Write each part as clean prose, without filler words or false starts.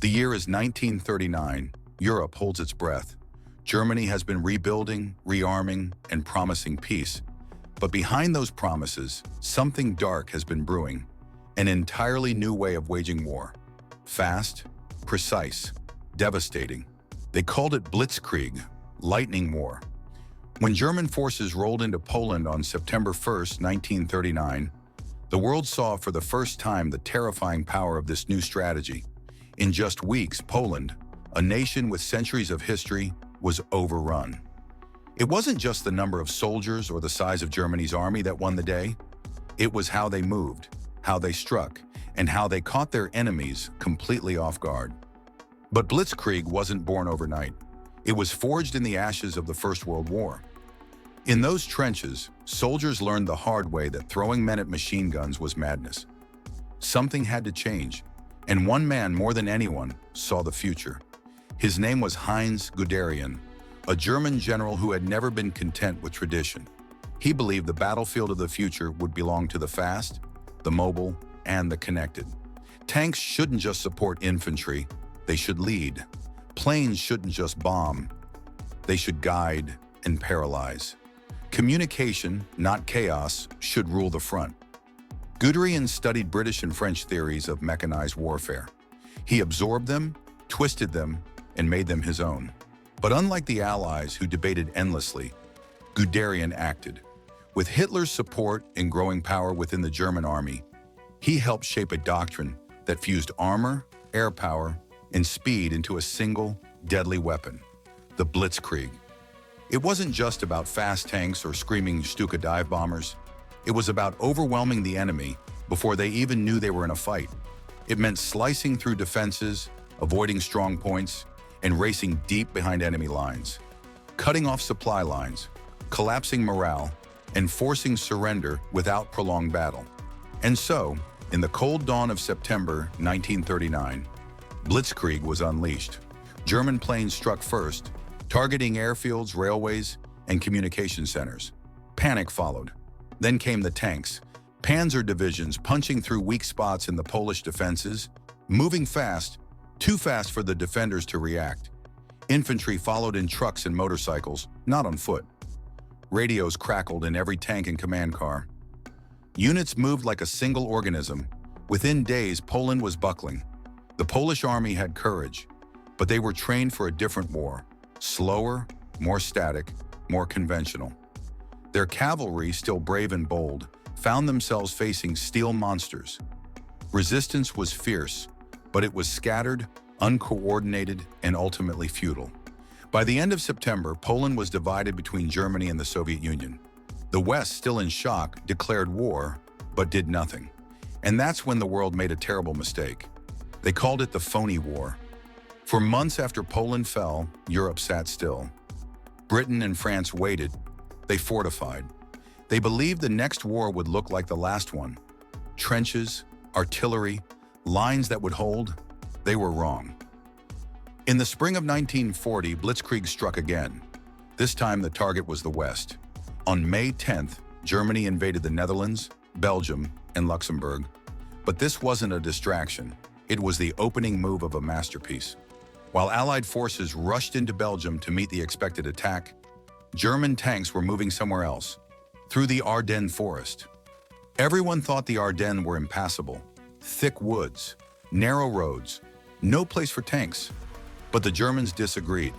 The year is 1939. Europe holds its breath. Germany has been rebuilding, rearming, and promising peace. But behind those promises, something dark has been brewing. An entirely new way of waging war. Fast, precise, devastating. They called it Blitzkrieg, lightning war. When German forces rolled into Poland on September 1st, 1939, the world saw for the first time the terrifying power of this new strategy. In just weeks, Poland, a nation with centuries of history, was overrun. It wasn't just the number of soldiers or the size of Germany's army that won the day. It was how they moved, how they struck, and how they caught their enemies completely off guard. But Blitzkrieg wasn't born overnight. It was forged in the ashes of the First World War. In those trenches, soldiers learned the hard way that throwing men at machine guns was madness. Something had to change, and one man more than anyone saw the future. His name was Heinz Guderian, a German general who had never been content with tradition. He believed the battlefield of the future would belong to the fast, the mobile, and the connected. Tanks shouldn't just support infantry, they should lead. Planes shouldn't just bomb, they should guide and paralyze. Communication, not chaos, should rule the front. Guderian studied British and French theories of mechanized warfare. He absorbed them, twisted them, and made them his own. But unlike the Allies who debated endlessly, Guderian acted. With Hitler's support and growing power within the German army, he helped shape a doctrine that fused armor, air power, and speed into a single, deadly weapon, the Blitzkrieg. It wasn't just about fast tanks or screaming Stuka dive bombers. It was about overwhelming the enemy before they even knew they were in a fight. It meant slicing through defenses, avoiding strong points, and racing deep behind enemy lines, cutting off supply lines, collapsing morale, and forcing surrender without prolonged battle. And so, in the cold dawn of September 1939, Blitzkrieg was unleashed. German planes struck first, targeting airfields, railways, and communication centers. Panic followed. Then came the tanks, panzer divisions punching through weak spots in the Polish defenses, moving fast, too fast for the defenders to react. Infantry followed in trucks and motorcycles, not on foot. Radios crackled in every tank and command car. Units moved like a single organism. Within days, Poland was buckling. The Polish army had courage, but they were trained for a different war. Slower, more static, more conventional. Their cavalry, still brave and bold, found themselves facing steel monsters. Resistance was fierce, but it was scattered, uncoordinated, and ultimately futile. By the end of September, Poland was divided between Germany and the Soviet Union. The West, still in shock, declared war, but did nothing. And that's when the world made a terrible mistake. They called it the phony war. For months after Poland fell, Europe sat still. Britain and France waited. They fortified. They believed the next war would look like the last one. Trenches, artillery, lines that would hold. They were wrong. In the spring of 1940, Blitzkrieg struck again. This time the target was the West. On May 10th, Germany invaded the Netherlands, Belgium, and Luxembourg. But this wasn't a distraction. It was the opening move of a masterpiece. While Allied forces rushed into Belgium to meet the expected attack, German tanks were moving somewhere else, through the Ardennes forest. Everyone thought the Ardennes were impassable. Thick woods, narrow roads, no place for tanks. But the Germans disagreed.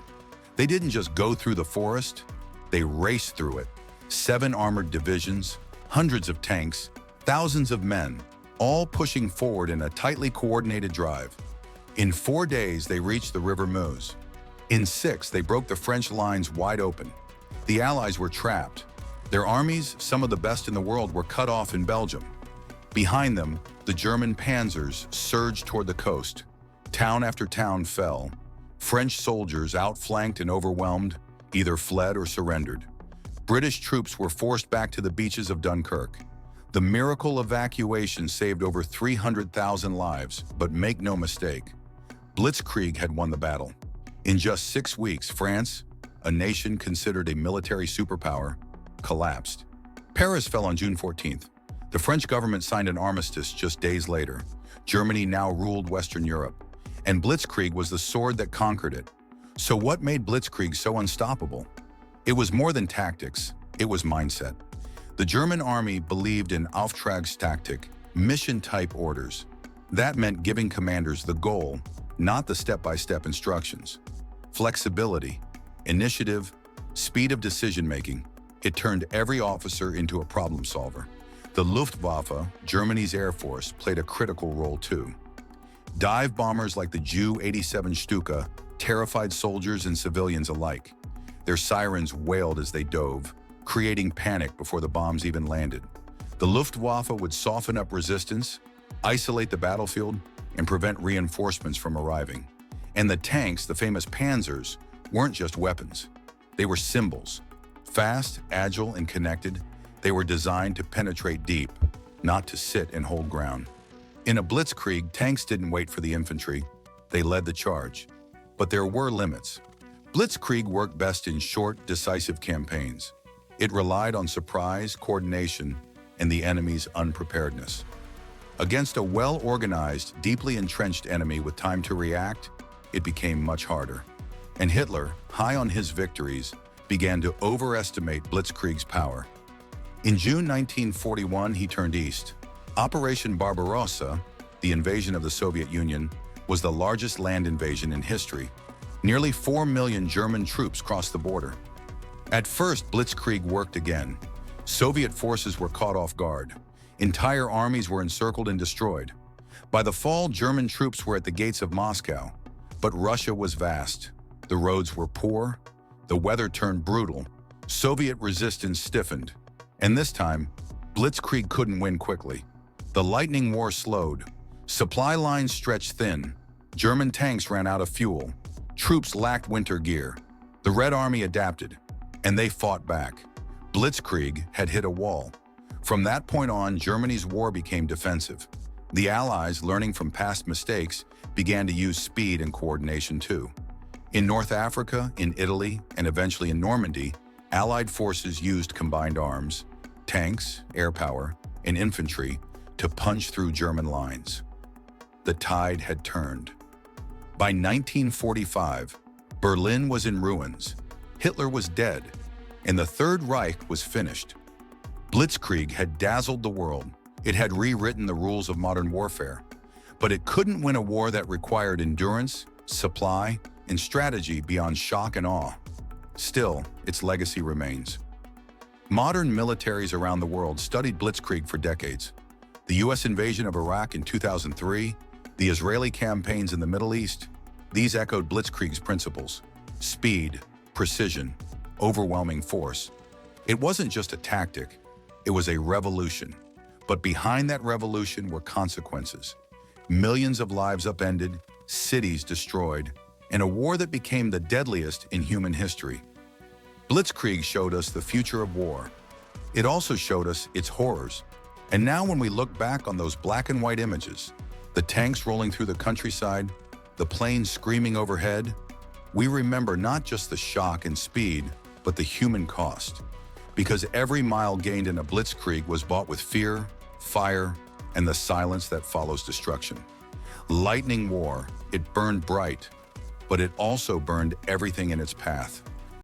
They didn't just go through the forest, they raced through it. 7 armored divisions, hundreds of tanks, thousands of men, all pushing forward in a tightly coordinated drive. In 4 days, they reached the River Meuse. In 6, they broke the French lines wide open. The Allies were trapped. Their armies, some of the best in the world, were cut off in Belgium. Behind them, the German panzers surged toward the coast. Town after town fell. French soldiers, outflanked and overwhelmed, either fled or surrendered. British troops were forced back to the beaches of Dunkirk. The miracle evacuation saved over 300,000 lives, but make no mistake, Blitzkrieg had won the battle. In just 6 weeks, France, a nation considered a military superpower, collapsed. Paris fell on June 14th. The French government signed an armistice just days later. Germany now ruled Western Europe. and Blitzkrieg was the sword that conquered it. So what made Blitzkrieg so unstoppable? It was more than tactics, it was mindset. The German army believed in Auftragstaktik, mission-type orders. That meant giving commanders the goal, not the step-by-step instructions. Flexibility, initiative, speed of decision-making. It turned every officer into a problem solver. The Luftwaffe, Germany's air force, played a critical role too. Dive bombers like the Ju-87 Stuka terrified soldiers and civilians alike. Their sirens wailed as they dove, creating panic before the bombs even landed. The Luftwaffe would soften up resistance, isolate the battlefield, and prevent reinforcements from arriving. And the tanks, the famous Panzers, weren't just weapons. They were symbols. Fast, agile, and connected, they were designed to penetrate deep, not to sit and hold ground. In a blitzkrieg, tanks didn't wait for the infantry. They led the charge. But there were limits. Blitzkrieg worked best in short, decisive campaigns. It relied on surprise, coordination, and the enemy's unpreparedness. Against a well-organized, deeply entrenched enemy with time to react, it became much harder. And Hitler, high on his victories, began to overestimate Blitzkrieg's power. In June 1941, he turned east. Operation Barbarossa, the invasion of the Soviet Union, was the largest land invasion in history. Nearly 4 million German troops crossed the border. At first, Blitzkrieg worked again. Soviet forces were caught off guard. Entire armies were encircled and destroyed. By the fall, German troops were at the gates of Moscow. But Russia was vast. The roads were poor. The weather turned brutal. Soviet resistance stiffened. And this time, Blitzkrieg couldn't win quickly. The lightning war slowed. Supply lines stretched thin. German tanks ran out of fuel. Troops lacked winter gear. The Red Army adapted, and they fought back. Blitzkrieg had hit a wall. From that point on, Germany's war became defensive. The Allies, learning from past mistakes, began to use speed and coordination too. In North Africa, in Italy, and eventually in Normandy, Allied forces used combined arms, tanks, air power, and infantry to punch through German lines. The tide had turned. By 1945, Berlin was in ruins, Hitler was dead, and the Third Reich was finished. Blitzkrieg had dazzled the world. It had rewritten the rules of modern warfare. But it couldn't win a war that required endurance, supply, and strategy beyond shock and awe. Still, its legacy remains. Modern militaries around the world studied Blitzkrieg for decades. The US invasion of Iraq in 2003, the Israeli campaigns in the Middle East, these echoed Blitzkrieg's principles: speed, precision, overwhelming force. It wasn't just a tactic, it was a revolution. But behind that revolution were consequences. Millions of lives upended, cities destroyed, and a war that became the deadliest in human history. Blitzkrieg showed us the future of war. It also showed us its horrors. And now when we look back on those black and white images, the tanks rolling through the countryside, the planes screaming overhead, we remember not just the shock and speed, but the human cost. Because every mile gained in a blitzkrieg was bought with fear, fire, and the silence that follows destruction. Lightning war, it burned bright, but it also burned everything in its path.